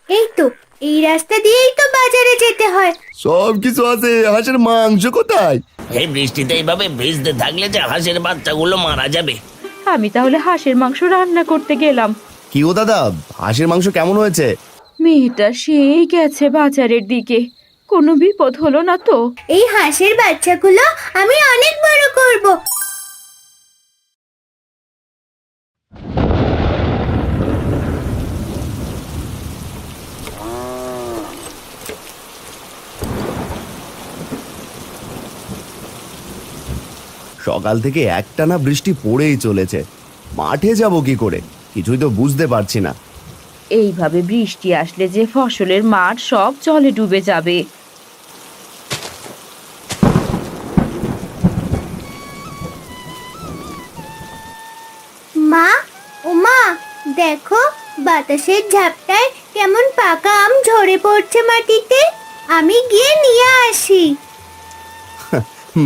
এই তো, এই রাস্তা দিয়েই তো বাজারে যেতে হয়। সব কিছু আছে, হাঁসের মাংস কোথায়? এই বৃষ্টিতে এইভাবে ভিজতে থাকলে যে হাঁসের বাচ্চাগুলো মারা যাবে। আমি তাহলে হাঁসের মাংস রান্না করতে গেলাম। কি ও দাদা, হাঁসের মাংস কেমন হয়েছে? মেয়েটা সেই গেছে বাজারের দিকে, কোনো বিপদ হলো না তো? এই হাঁসের বাচ্চাগুলো আমি অনেক বড় করব। সকাল থেকে একটানা বৃষ্টি পড়েই চলেছে, মাঠে যাব কি করে কিছুই তো বুঝতে পারছি না। এইভাবে বৃষ্টি আসলে যে ফসলের মাঠ সব জলে ডুবে যাবে। মা, ও মা, দেখো বাতাসের ঝাপটায় কেমন পাকা আম ঝরে পড়ছে মাটিতে। আমি গিয়ে নিয়ে আসি।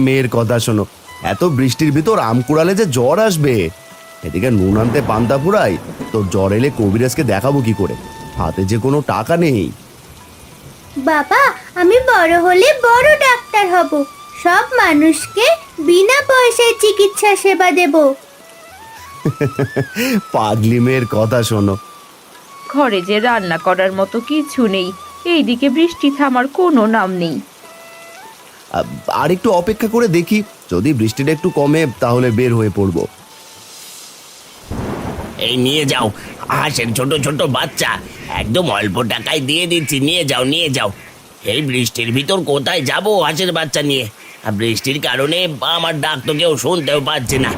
মেয়ের কথা শোনো, এত বৃষ্টির ভিতর আম কুড়ালে যে জ্বর আসবে। এদিকে নুন আনতে পান্তা ফুরাই, তো জ্বর এলে কবিরাজকে দেখাবো কি করে? হাতে যে কোনো টাকা নেই। বাবা, আমি বড় হলে বড় ডাক্তার হব, সব মানুষকে বিনা পয়সায় চিকিৎসা সেবা দেব। পাগলি মেয়ের কথা শোনো। ঘরে যে রান্না করার মতো কিছু নেই, এইদিকে বৃষ্টি থামার কোনো নাম নেই। আর একটু অপেক্ষা করে দেখি, যদি বৃষ্টিটা একটু কমে তাহলে বের হয়ে পড়বো। এই নিয়ে যাও হাঁসের ছোট ছোট বাচ্চা, একদম অল্প টাকায় দিয়ে দিচ্ছি, নিয়ে যাও নিয়ে যাও। এই বৃষ্টির ভিতর কোথায় যাব হাঁসের বাচ্চা নিয়ে? আর বৃষ্টির কারণে আমার ডাক তো কেউ শুনতেও পাচ্ছে না।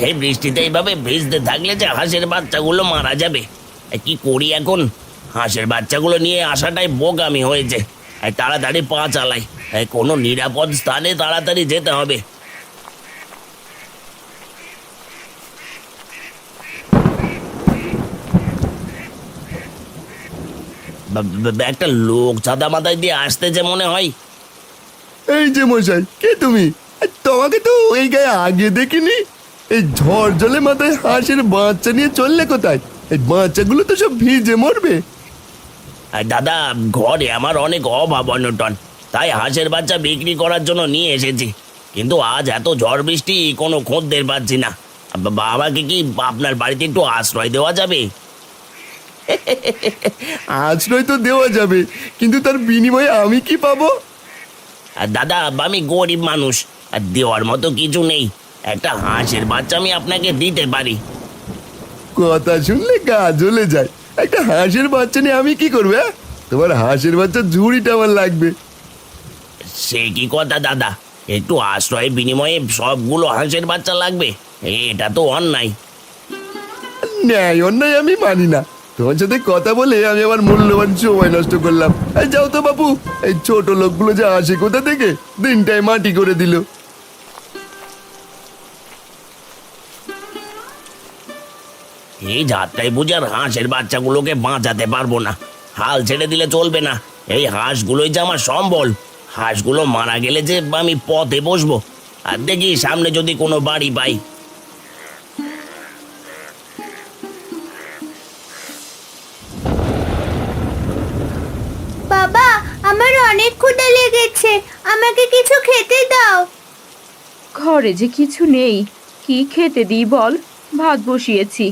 এই বৃষ্টিতে এইভাবে ভিজতে থাকলে যে হাঁসের বাচ্চাগুলো মারা যাবে। কি করি এখন? হাঁসের বাচ্চাগুলো নিয়ে আসাটাই বোকামি হয়েছে। তাড়াতাড়ি পা চালাই, কোনো নিরাপদ স্থানে তাড়াতাড়ি যেতে হবে। একটা লোক ছাতা মাথায় দিয়ে আসতেছে মনে হয়। এই যে মশাই, কে তুমি? তোমাকে তো এই গায়ে আগে দেখিনি। এই ঝড় জলে মাথায় হাঁসের বাচ্চা নিয়ে চললে কোথায়? এই বাচ্চাগুলো তো সব ভিজে মরবে। আর দাদা, ঘরে আমার অনেক অভাব অনটন, তাই হাঁসের বাচ্চা বিক্রি করার জন্য নিয়ে এসেছি। কিন্তু আজ এত ঝড় বৃষ্টি, কোনো খদ্দের পাচ্ছি না। বাবাকে কি আপনার বাড়িতে একটু আশ্রয় দেওয়া যাবে? আশ্রয় তো দেওয়া যাবে, কিন্তু তার বিনিময়ে আমি কি পাবো? আর দাদা, আমি গরিব মানুষ, আর দেওয়ার মতো কিছু নেই। একটা হাঁসের বাচ্চা আমি আপনাকে দিতে পারি। কথা শুনলে গা জ্বলে যায়। একটা হাঁসের বাচ্চা নিয়ে আমি কি করবো? তোমার হাঁসের বাচ্চা ঝুড়িটা আমার লাগবে। সে কি কথা দাদা, একটু আশ্রয়ের বিনিময়ে সবগুলো হাঁসের বাচ্চা লাগবে? এটা তো অন্যায়। ন্যায় অন্যায় আমি মানি না। তোমার সাথে কথা বলে আমি আমার মূল্যবান সময় নষ্ট করলাম। এই যাও তো বাপু, এই ছোট লোকগুলো যে আসে কোথা থেকে, দিনটাই মাটি করে দিল। এই যাত্রায় বুঝে আর হাঁসের বাচ্চাগুলোকে বাঁচাতে পারবো না। হাল ছেড়ে দিলে চলবে না। এই হাঁসগুলোই যে আমার সম্বল। হাঁসগুলো মারা গেলে যে আমি পথে বসবো। আর দেখি সামনে যদি কোনো বাড়ি পাই। বাবা, আমার অনেক ক্ষুধা লেগেছে, আমাকে কিছু খেতে দাও। ঘরে যে কিছু নেই, কি খেতে দিই বল? ভাত বসিয়েছি।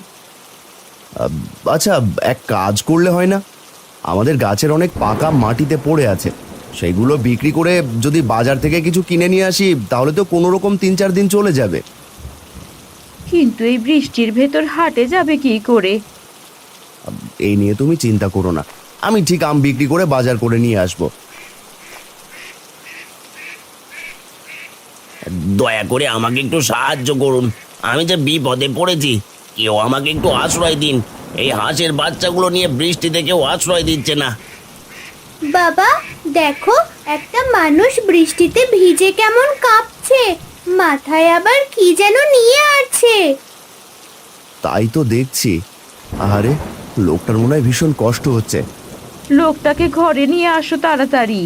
আচ্ছা, এক কাজ করলে হয় না? আমাদের গাছের অনেক পাকা মাটিতে পড়ে আছে, সেগুলো বিক্রি করে যদি বাজার থেকে কিছু কিনে নিয়ে আসি তাহলে তো কোনো রকম 3-4 দিন চলে যাবে। কিন্তু এই বৃষ্টির ভেতর হাটে যাবে কি করে? এই নিয়ে তুমি চিন্তা করো না, আমি ঠিক আম বিক্রি করে বাজার করে নিয়ে আসবো। দয়া করে আমাকে একটু সাহায্য করুন, আমি যে বিপদে পড়েছি। কেউ আমাকে একটু আশ্রয় দিন। এই হাঁসের বাচ্চাগুলো নিয়ে বৃষ্টিতে কেউ আশ্রয় দিচ্ছে না। বাবা, দেখো একটা মানুষ বৃষ্টিতে ভিজে কেমন কাঁপছে, মাথায় আবার কি যেন নিয়ে আছে। তাই তো দেখছি। আরে, লোকটার মনে হয় ভীষণ কষ্ট হচ্ছে। লোকটাকে ঘরে নিয়ে আসো তাড়াতাড়ি।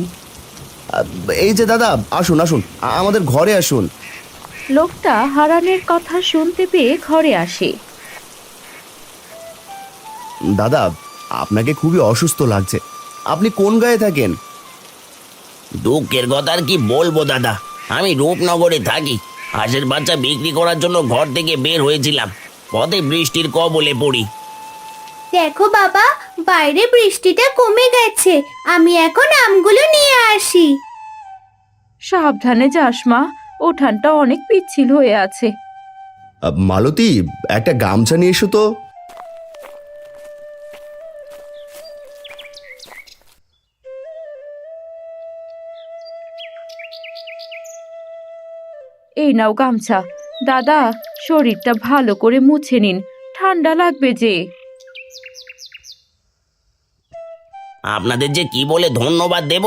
এই যে দাদা, আসুন আসুন, আমাদের ঘরে আসুন। লোকটা হারানের কথা শুনতে পেয়ে ঘরে আসে। দাদা, আপনাকে খুবই অসুস্থ লাগছে, আপনি কোন গায়ে থাকেন? দুঃখের কথা আর কি বলবো দাদা, আমি রূপনগরে থাকি। হাঁসের বাচ্চা বিক্রি করার জন্য ঘর থেকে বের হয়েছিলাম, পথে বৃষ্টির কবলে পড়ি। দেখো বাবা, বাইরে বৃষ্টিটা কমে গেছে, আমি এখন আমগুলো নিয়ে আসি। সাবধানে যাস মা, উঠানটা অনেক পিচ্ছিল হয়ে আছে। মালতী, একটা গামছা নিয়ে এসো তো। এই নাও গামছা। দাদা, শরীরটা ভালো করে মুছে নিন, ঠান্ডা লাগবে যে। আপনাদের যে কি বলে ধন্যবাদ দেব,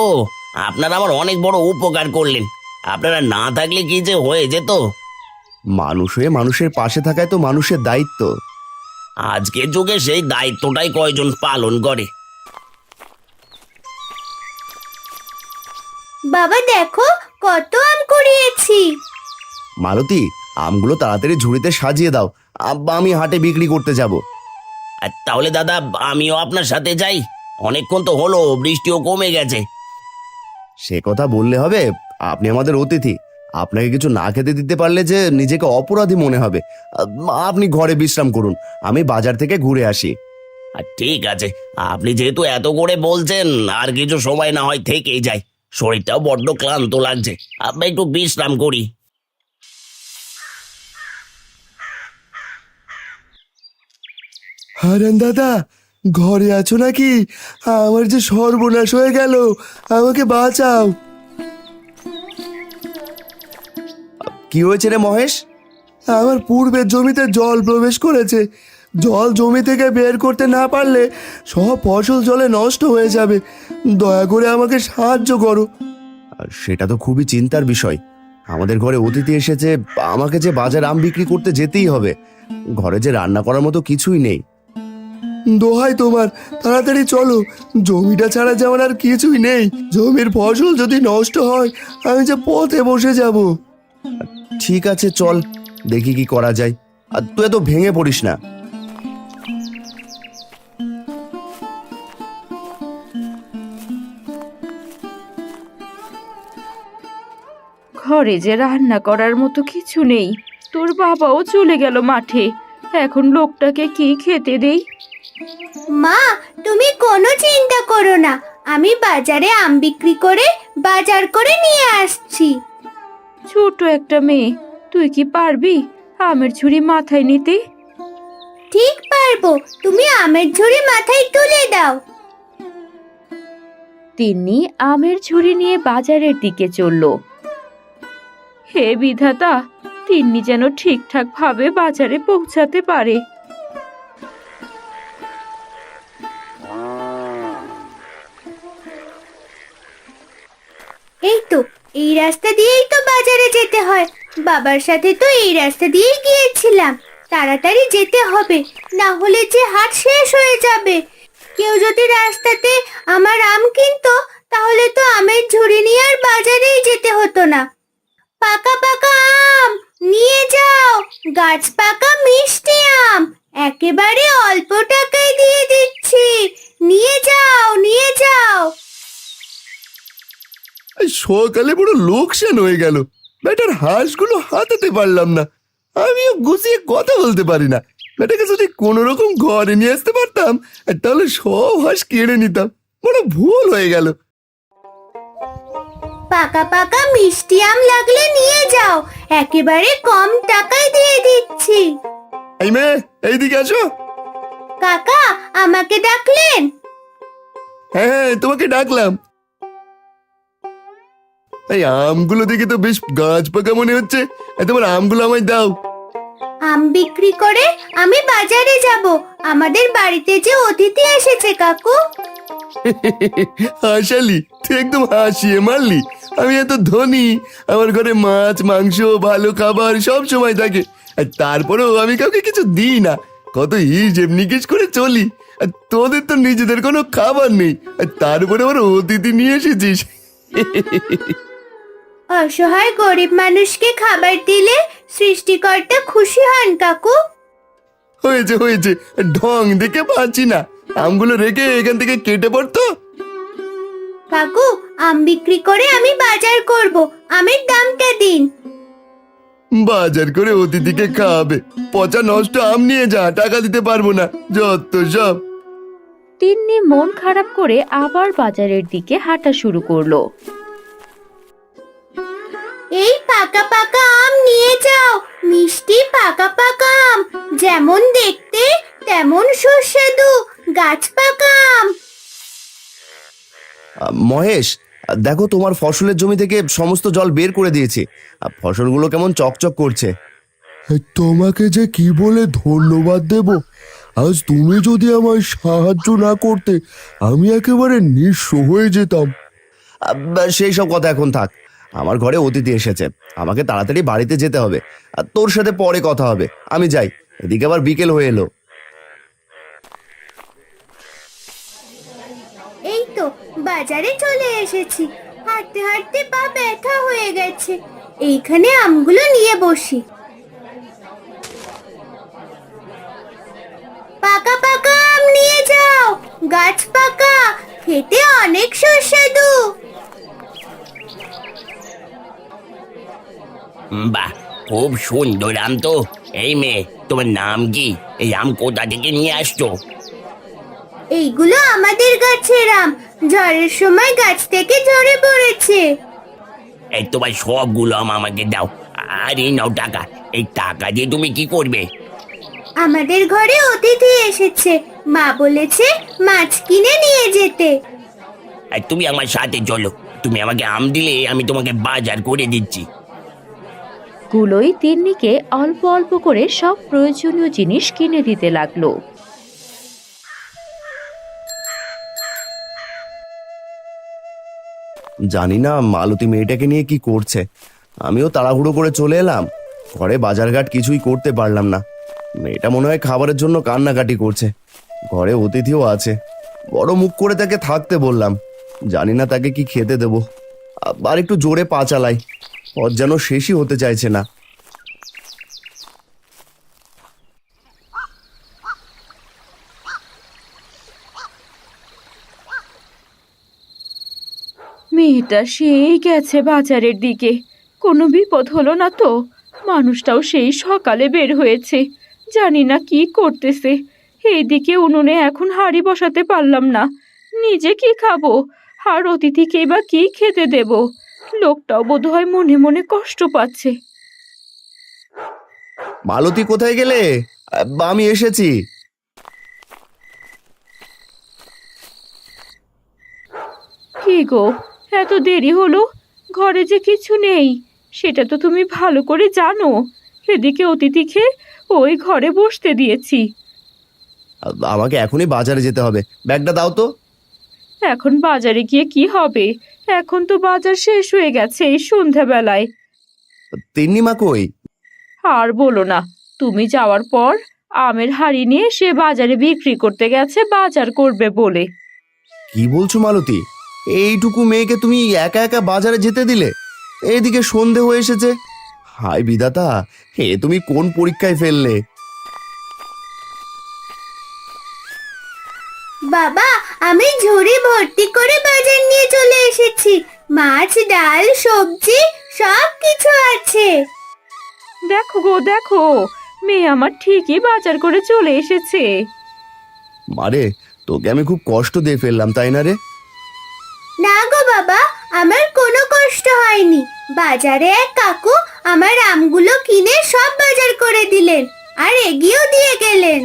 আপনারা আমার অনেক বড় উপকার করলেন। আপনারা না থাকলে কি যে হয়ে যেত। মানুষ হয়ে মানুষের পাশে থাকায় তো মানুষের দায়িত্ব। আজকের যুগে সেই দায়িত্বটাই কয়জন পালন করে। বাবা দেখো, কত আম কুড়িয়েছি। মালতী, আমগুলো তাড়াতাড়ি ঝুড়িতে সাজিয়ে দাও, আমি হাটে বিক্রি করতে যাব। আর তাহলে দাদা, আমিও আপনার সাথে যাই। অনেকক্ষণ তো হলো, বৃষ্টিও কমে গেছে। সে কথা বললে হবে? আপনি আমাদের অতিথি, আপনাকে কিছু না খেতে দিতে পারলে যে নিজেকে অপরাধী মনে হবে। আপনি ঘরে বিশ্রাম করুন, আমি বাজার থেকে ঘুরে আসি। আর ঠিক আছে, আপনি যেহেতু এত করে বলছেন, আর কিছু সময় না হয় থেকেই যাই। শরীরটাও বড্ড ক্লান্ত লাগছে, আপনি একটু বিশ্রাম করি। হারান দাদা, ঘরে আছো নাকি? আমার যে সর্বনাশ হয়ে গেল, আমাকে বাঁচাও। কি হয়েছে রে মহেশ? আমার পূর্বের জমিতে জল প্রবেশ করেছে। জল জমি থেকে বের করতে না পারলে সব ফসল জলে নষ্ট হয়ে যাবে। দয়া করে আমাকে সাহায্য করো। সেটা তো খুবই চিন্তার বিষয়। আমাদের ঘরে অতিথি এসেছে, আমাকে যে বাজার আম বিক্রি করতে যেতেই হবে। ঘরে যে রান্না করার মতো কিছুই নেই। দোহাই তোমার, তাড়াতাড়ি চলো, জমিটা ছাড়া যেমন আর কিছুই নেই। জমির ফসল যদি নষ্ট হয়, আমি যে পথে বসে যাব। ঠিক আছে, চল দেখি কি করা যায়। আর তুই এত ভেঙে পড়িস না। ঘরে যে রান্না করার মতো কিছু নেই। তোর বাবাও চলে গেল মাঠে, এখন লোকটাকে কি খেতে দেই? মা, তুমি কোনো চিন্তা করো না, আমি বাজারে আম বিক্রি করে বাজার করে নিয়ে আসছি। ছোট একটা মেয়ে, তুই কি পারবি আমের ঝুড়ি মাথায় নিতে? ঠিক পারবো, তুমি আমের ঝুড়ি মাথায় তুলে দাও। তিন্নি আমের ঝুড়ি নিয়ে বাজারের দিকে চলল। হে বিধাতা, তিন্নি যেন ঠিকঠাক ভাবে বাজারে পৌঁছাতে পারে। এই তো, এই রাস্তা দিয়েই তো বাজারে যেতে হয়। বাবার সাথে তো এই রাস্তা দিয়েই গিয়েছিলাম। তাড়াতাড়ি যেতে হবে, না হলে যে হাট শেষ হয়ে যাবে। কেউ যদি রাস্তাতে আমার আম কিনতো, তাহলে তো আমের ঝুড়ি নিয়ে আর বাজারেই যেতে হতো না। পাকা পাকা আম নিয়ে যাও, গাছ পাকা মিষ্টি আম একেবারে অল্প টাকায় দিয়ে দিচ্ছি, নিয়ে যাও নিয়ে যাও। সকালে বড় লোকসান হয়ে গেল। বেটার হাঁসগুলো হাতাতে পারলাম না। আমিও গুছিয়ে কথা বলতে পারি না। বেটাকে যদি কোনো রকম ঘরে নিয়ে আসতে পারতাম, তাহলে সব হাঁস কেড়ে নিতাম। বড় ভুল হয়ে গেল। পাকা পাকা মিষ্টি আম লাগলে নিয়ে যাও, একেবারে কম টাকায় দিয়ে দিচ্ছি। এই মেয়ে, এইদিকে আসো। কাকা, আমাকে ডাকলেন? হ্যাঁ হ্যাঁ, তোমাকে ডাকলাম। এই আমগুলো দেখে তো বেশ গাছ পাকা মনে হচ্ছে। তোমার আমগুলো আমায় দাও। আম বিক্রি করে আমি বাজারে যাব। আমাদের বাড়িতে যে অতিথি এসেছে কাকু। হাসালি, তুই একদম হাসিয়ে মারলি। আমি এত ধনী, আমার ঘরে মাছ মাংস ভালো খাবার সব সময় থাকে, আর তারপরেও আমি কাউকে কিছু দিই না। কত হিসেব নিকেশ করে চলি। আর তোদের তো নিজেদের কোনো খাবার নেই, আর তারপরে আবার অতিথি নিয়ে এসেছিস। অসহায় গরিব মানুষকে খাবার দিলে সৃষ্টিকর্তা খুশি হন কাকু। হয়েছে হয়েছে, ঢং দেখে পাচ্ছি না। আমগুলো রেখে এখান থেকে কেটে পড়তো। কাকু, আম বিক্রি করে আমি বাজার করব, আমের দামটা দিন। বাজার করে অতিথিকে খাওয়াবে, পচা নষ্ট আম নিয়ে যা, টাকা দিতে পারবো না, যত সব। তিন্নি মন খারাপ করে আবার বাজারের দিকে হাঁটা শুরু করলো। এই পাকা পাকা আম নিয়ে যাও, মিষ্টি পাকা পাকা আম, যেমন দেখতে তেমন সুস্বাদু, গাছ পাকা আম। মহেশ, দেখো তোমার ফসলের জমি থেকে সমস্ত জল বের করে দিয়েছি। ফসলগুলো কেমন চকচক করছে। তোমাকে যে কি বলে ধন্যবাদ দেব। আজ তুমি যদি আমায় সাহায্য না করতে আমি একেবারে নিঃস্ব হয়ে যেতাম। সেই সব কথা এখন থাক, আমার ঘরে অতিথি এসেছে, আমাকে তাড়াতাড়ি বাড়িতে যেতে হবে। আর তোর সাথে পরে কথা হবে, আমি যাই, এদিকে আবার বিকেল হয়ে এলো। এই তো বাজারে চলে এসেছি, হাঁটতে হাঁটতে পা ব্যথা হয়ে গেছে। এইখানে আমগুলো নিয়ে বসি। পাকা পাকা আম নিয়ে যাও, গাছ পাকা, খেতে অনেক সুস্বাদু। বাহ, খুব সুন্দর আম তো। এই মেয়ে, তোমার নাম কি? এই আম কোথা থেকে নিয়ে আসছো? এইগুলো আমাদের গাছের আম, ঝড়ের সময় গাছ থেকে ঝরে পড়েছে। এই তোমার সবগুলো আম আমাকে দাও। আর এই নাও টাকা। এই টাকা দিয়ে তুমি কি করবে? আমাদের ঘরে অতিথি এসেছে, মা বলেছে মাছ কিনে নিয়ে যেতে। আর তুমি আমার সাথে চলো, তুমি আমাকে আম দিলে আমি তোমাকে বাজার করে দিচ্ছি। গুলোই তিন্নিকে অল্প অল্প করে সব প্রয়োজনীয় জিনিস কিনে দিতে লাগলো। জানি না মালতী মেয়েটাকে নিয়ে কি করছে। আমিও তাড়াহুড়ো করে চলে এলাম, ঘরে বাজারঘাট কিছুই করতে পারলাম না। মেয়েটা মনে হয় খাবারের জন্য কান্নাকাটি করছে, ঘরে অতিথিও আছে। বড় মুখ করে তাকে থাকতে বললাম, জানি না তাকে কি খেতে দেব। আর একটু জোরে পা চালাই, পথ যেন শেষই হতে চাইছে না। মেয়েটা সেই গেছে বাজারের দিকে, কোনো বিপদ হলো না তো? মানুষটাও সেই সকালে বের হয়েছে, জানি না কি করতেছে। এইদিকে উনুনে এখন হাঁড়ি বসাতে পারলাম না, নিজে কি খাবো আর অতিথিকে বা কি খেতে দেব? লোকটাও বোধহয় মনে মনে কষ্ট পাচ্ছে। মালতী কোথায় গেলে? আমি এসেছি। কি গো, এত দেরি হলো? ঘরে যে কিছু নেই সেটা তো তুমি ভালো করে জানো। এদিকে অতিথিকে ওই ঘরে বসতে দিয়েছি। আমাকে এখনই বাজারে যেতে হবে, ব্যাগটা দাও তো। এখন বাজারে গিয়ে কি হবে? এখন তো বাজার শেষ হয়ে গেছে এই সন্ধ্যাবেলায়। তিন্নিমা কই? আর বলো না, তুমি যাওয়ার পর আমের হাড়ি নিয়ে সে বাজারে বিক্রি করতে গেছে বাজার করবে বলে। কি বলছো মালতী? এইটুকু মেয়েকে তুমি একা একা বাজারে যেতে দিলে? এইদিকে সন্ধে হয়ে এসেছে। হায় বিধাতা, হে তুমি কোন পরীক্ষায় ফেললে? বাবা, আমি ঝুড়ি ভর্তি করে বাজার নিয়ে চলে এসেছি, মাছ ডাল সবজি সব কিছু আছে। দেখো গো দেখো, মেয়ে আমার ঠিকই বাজার করে চলে এসেছে। মারে, তোকে আমি খুব কষ্ট দিয়ে ফেললাম তাই না রে? না গো বাবা, আমার কোনো কষ্ট হয়নি। বাজারে এক কাকু আমার আমগুলো কিনে সব বাজার করে দিলেন আর এগিয়েও দিয়ে গেলেন।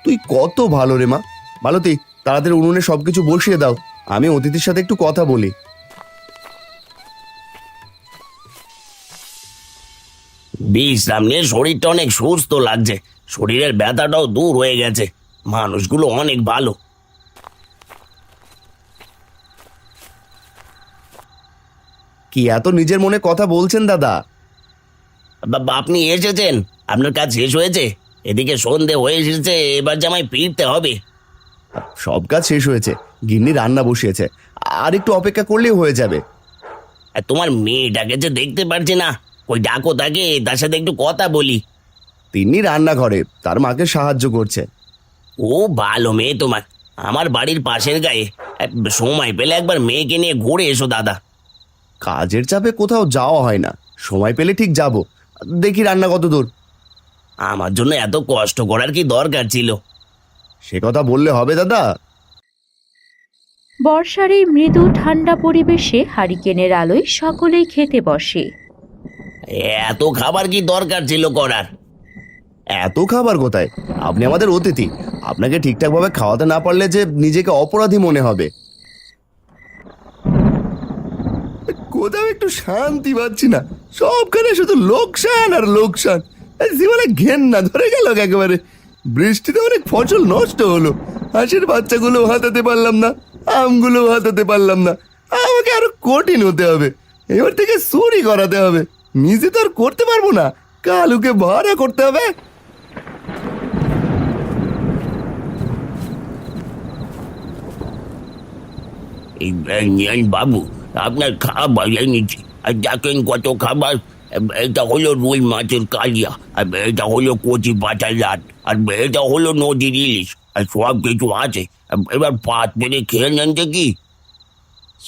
তুই কত ভালো রে মা। মালতী, তাড়াতাড়ি উনুনে সবকিছু বসিয়ে দাও, আমি অতিথির সাথে একটু কথা বলি। বিশ্রাম নিয়ে শরীরটা অনেক সুস্থ লাগছে, শরীরের ব্যথাটাও দূর হয়ে গেছে। মানুষগুলো অনেক ভালো। কি এত নিজের মনে কথা বলছেন দাদা? আপনি এসেছেন? আপনার কাজ শেষ হয়েছে? এদিকে সন্ধে হয়ে এসেছে, এবার জামাই ফিরতে হবে। সব কাজ শেষ হয়েছে, গিন্নি রান্না বসিয়েছে, আর একটু অপেক্ষা করলেই হয়ে যাবে। আর তোমার মেয়েটাকে যে দেখতে পারছি না, ওই ডাকো তাকে, তার সাথে একটু কথা বলি। তিন্নি রান্নাঘরে তার মাকে সাহায্য করছে। ও ভালো মেয়ে তোমার। আমার বাড়ির পাশের গায়ে সময় পেলে একবার মেয়েকে নিয়ে ঘুরে এসো দাদা। কাজের চাপে কোথাও যাওয়া হয় না, সময় পেলে ঠিক যাব। দেখি রান্না কত দূর। আমার জন্য এত কষ্ট করার কি দরকার ছিল? সে কথা বললে হবে দাদা? বর্ষার এই মৃদু ঠান্ডা পরিবেশে হারিকেনের আলোয় সকলেই খেতে বসে। এত খাবার কি দরকার ছিল করার? এত খাবার কোথায়? আপনি আমাদের অতিথি, আপনাকে ঠিকঠাকভাবে খাওয়াতে না পারলে যে নিজেকে অপরাধী মনে হবে। কোথাও একটু শান্তি পাচ্ছি না, সবখানে শুধু লোকসান আর লোকসান। জীবনে ঘেন্না ধরে গেল একেবারে। বৃষ্টিতে অনেক ফসল নষ্ট হলো, হাঁসের বাচ্চাগুলো হাতাতে পারলাম না, আমগুলো হাতাতে পারলাম না। আমাকে আরো কঠিন হতে হবে, এবার থেকে চুরি করাতে হবে। নিজে তো আর করতে পারবো না, কালুকে ভাড়া করতে হবে। এই বাবু, আপনার খাবার এনেছি। আর দেখেন কত খাবার। এটা হলো রুই মাছের কালিয়া, আর এটা হলো কচি পাতার লাট, আর এটা হলো নদীর ইলিশ, আর সব কিছু আছে। এবার পাত পেরে খেয়ে নেন দেখি।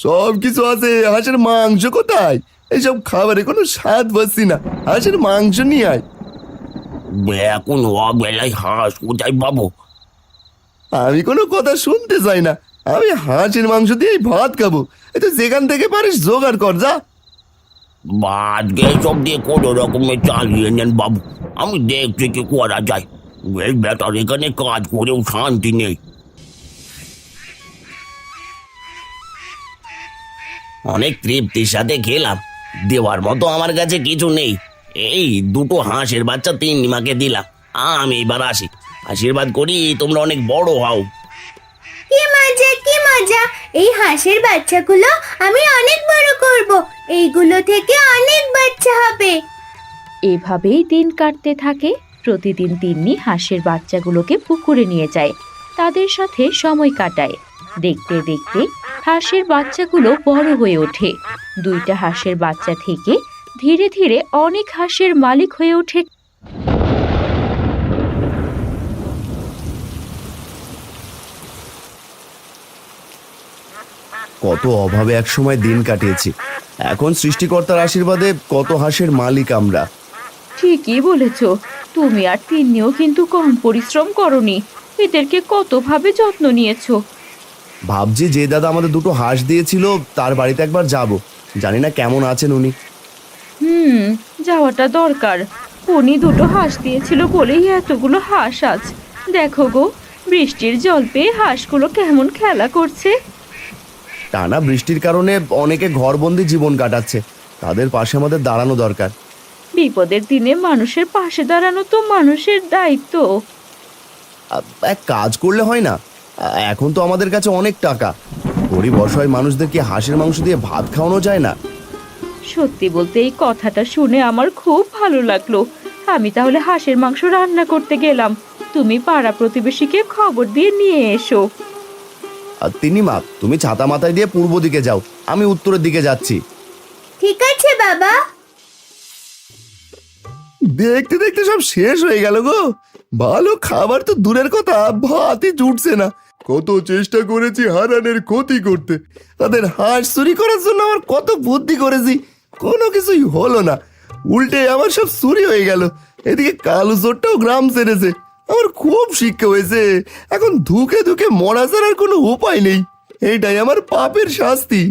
সব কিছু আছে, হাঁসের মাংস কোথায়? এইসব খাবারে কোনো স্বাদ পাচ্ছি না, হাঁসের মাংস নিয়ে আয়। এখন অবেলায় হাঁস কোথায় পাবো? আমি কোনো কথা শুনতে চাই না, আমি হাঁসের মাংস দিয়েই ভাত খাবো। এই তো যেখান থেকে পারিস জোগাড় কর, যা। আজকে সব দিয়ে কোনো রকমের চালিয়ে নেন বাবু, আমি দেখছি কি করা যায়। এই বেটার এখানে কাজ করেও শান্তি নেই। অনেক তৃপ্তির সাথে খেলাম, দেওয়ার মতো আমার কাছে কিছু নেই। এই দুটো হাঁসের বাচ্চা তিন্নিমাকে দিলাম, আমি এবার আসি। আশীর্বাদ করি তোমরা অনেক বড় হও। কি মজা, কি মজা! এই হাঁসের বাচ্চাগুলো আমি অনেক বড় করব, এইগুলো থেকে অনেক বাচ্চা হবে। এভাবেই দিন কাটতে থাকে। প্রতিদিন তিন্নি হাঁসের বাচ্চাগুলোকে পুকুরে নিয়ে যায়, তাদের সাথে সময় কাটায়। দেখতে দেখতে হাঁসের বাচ্চাগুলো বড় হয়ে ওঠে। দুইটা হাঁসের বাচ্চা থেকে ধীরে ধীরে অনেক হাঁসের মালিক হয়ে ওঠে। কত অভাবে একসময় দিন কাটিয়েছি, এখন সৃষ্টিকর্তার আশীর্বাদে কত হাঁসের মালিক আমরা। ঠিকই বলেছ, তুমি আর তিন্নিও কিন্তু কম পরিশ্রম করনি, এদেরকে কতভাবে যত্ন নিয়েছো। ভাবছি যে দাদা আমাদের দুটো হাঁস দিয়েছিল তার বাড়িতে একবার যাব, জানি না কেমন আছেন উনি। যাওয়াটা দরকার। উনি দুটো হাঁস দিয়েছিল বলেই এতগুলো হাঁস আজ। দেখো গো, বৃষ্টির জল পেয়ে হাঁসগুলো কেমন খেলা করছে। টানা বৃষ্টির কারণে অনেকে ঘরবন্দি জীবন কাটাচ্ছে, তাদের পাশে আমাদের দাঁড়ানো দরকার। বিপদের দিনে মানুষের পাশে দাঁড়ানো তো মানুষের দায়িত্ব। এক কাজ করলে হয় না? এখন তো আমাদের কাছে অনেক টাকা, গরিব অসহায় মানুষদের কি হাঁসের মাংস দিয়ে ভাত খাওয়ানো যায় না? সত্যি বলতে এই কথাটা শুনে আমার খুব ভালো লাগলো। আমি তাহলে হাঁসের মাংস রান্না করতে গেলাম, তুমি পাড়া প্রতিবেশীকে খবর দিয়ে নিয়ে এসো। আর তিন্নিমা, তুমি ছাতা মাথায় দিয়ে পূর্ব দিকে যাও, আমি উত্তরের দিকে যাচ্ছি। ঠিক আছে বাবা। দেখতে দেখতে সব শেষ হয়ে গেল গো। ভালো খাবার তো দূরের কথা, ভাতই জুটছে না। কত চেষ্টা করেছি হারানের ক্ষতি করতে, তাদের হাঁস চুরি করার জন্য আমার কত বুদ্ধি করেছি, কোনো কিছুই হলো না। উল্টে আমার সব চুরি হয়ে গেল। এদিকে কালু চোরটাও গ্রাম ছেড়েছে। আমার খুব শিক্ষা হয়েছে, এখন ধুকে ধুকে মরা ছাড়ার কোনো উপায় নেই। এইটাই আমার পাপের শাস্তি।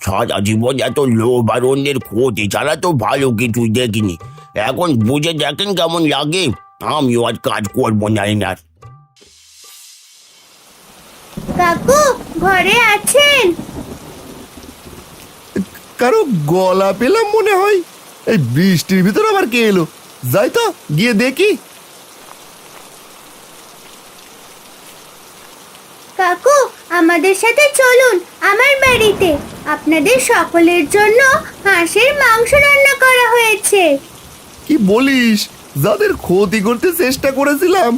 সারা জীবন এত লোভ আর অন্যের ক্ষতি ছাড়া তো ভালো কিছুই দেখিনি। এখন বুঝে দেখেন কেমন লাগে। আমিও আজ কাজ করবো না এনার। কাকু, ঘরে আছেন? কারো গলা পেলাম মনে হয়। এই বৃষ্টির ভিতর আবার কে এলো? যাই তো গিয়ে দেখি। কাকু, আমাদের সাথে চলুন আমার বাড়িতে। আপনাদের সকলের জন্য হাঁসের মাংস রান্না করা হয়েছে। কি বলিস? যাদের ক্ষতি করতে চেষ্টা করেছিলাম,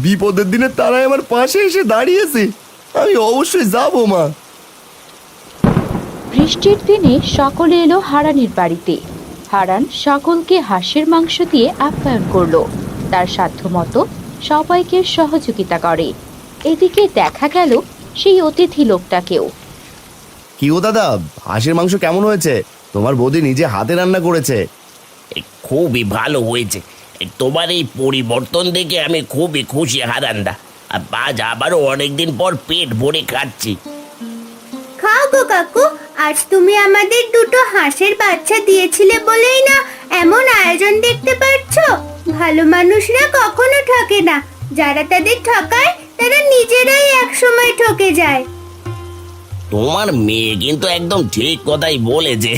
বিপদের দিনে তারাই আমার পাশে এসে দাঁড়িয়েছে। আমি অবশ্যই যাবো মা। বৃষ্টির দিনে সকলে এলো হারানের বাড়িতে। হারান সকলকে হাঁসের মাংস দিয়ে আপ্যায়ন করলো, তার সাধ্যমতো সবাইকে সহযোগিতা করে। এদিকে দেখা গেল সেই অতিথি লোকটাকেও। কি ও দাদা, হাঁসের মাংস কেমন হয়েছে? তোমার বৌদি নিজে হাতে রান্না করেছে। খুবই ভালো হয়েছে। তোমার এই পরিবর্তন দেখে আমি খুবই খুশি হারান্দা। আর আজ আবারও অনেকদিন পর পেট ভরে খাচ্ছি। খাও গো কাকু, আজ তুমি আমাদের দুটো হাঁসের বাচ্চা দিয়েছিলে বলেই না এমন আয়োজন দেখতে পাচ্ছ। ভালো মানুষরা কখনো ঠকে না, যারা তাদের ঠকায় তারা নিজেরাই একসময় ঠকে যায়। তোমার মেয়ে কিন্তু একদম ঠিক কথাই বলেছে।